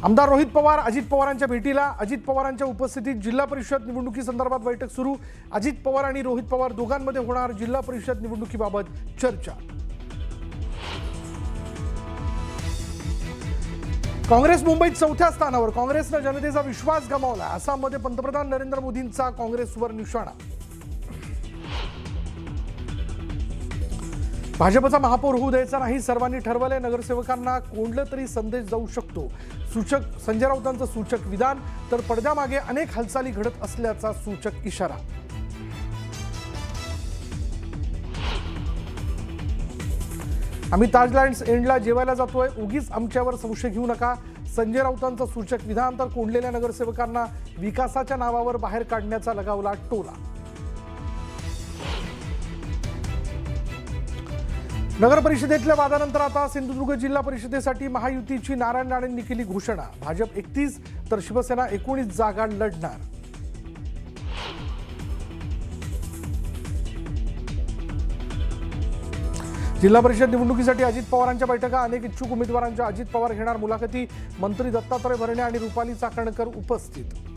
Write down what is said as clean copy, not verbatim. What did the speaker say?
आमदार रोहित पवार अजित पवारांच्या भेटीला अजित पवारांच्या उपस्थितीत जिल्हा परिषद निवडणुकीसंदर्भात बैठक सुरू। अजित पवार आणि रोहित पवार दोघांमध्ये होणार जिल्हा परिषद निवडणुकीबाबत चर्चा। काँग्रेस मुंबईत चौथ्या स्थानावर। काँग्रेसने जनतेचा विश्वास गमावला। आसाममध्ये पंतप्रधान नरेंद्र मोदींचा काँग्रेसवर निशाणा। भाजपचा महापौर होऊ द्यायचा नाही, सर्वांनी ठरवले। नगरसेवकांना कोणलं तरी संदेश जाऊ शकतो। सूचक संजय राऊतांचं सूचक विधान, तर पडद्यामागे अनेक हालचाली घडत असल्याचा सूचक इशारा। आम्ही ताजलँड्स एंडला जेवायला जातोय, उगीच आमच्यावर संशय घेऊ नका। संजय राऊतांचं सूचक विधान, तर कोंडलेल्या नगरसेवकांना विकासाच्या नावावर बाहेर काढण्याचा लगावला टोला। नगर परिषदेतल्या वादानंतर आता सिंधुदुर्ग जिल्हा परिषदेसाठी महायुतीची नारायण राणेंनी केली घोषणा। भाजप 31 तर शिवसेना 19 जागा लढणार। जिल्हा परिषद निवडणुकीसाठी अजित पवारांच्या बैठका। अनेक इच्छुक उमेदवारांच्या अजित पवार घेणार मुलाखती। मंत्री दत्तात्रय भरणे आणि रुपाली चाकणकर उपस्थित।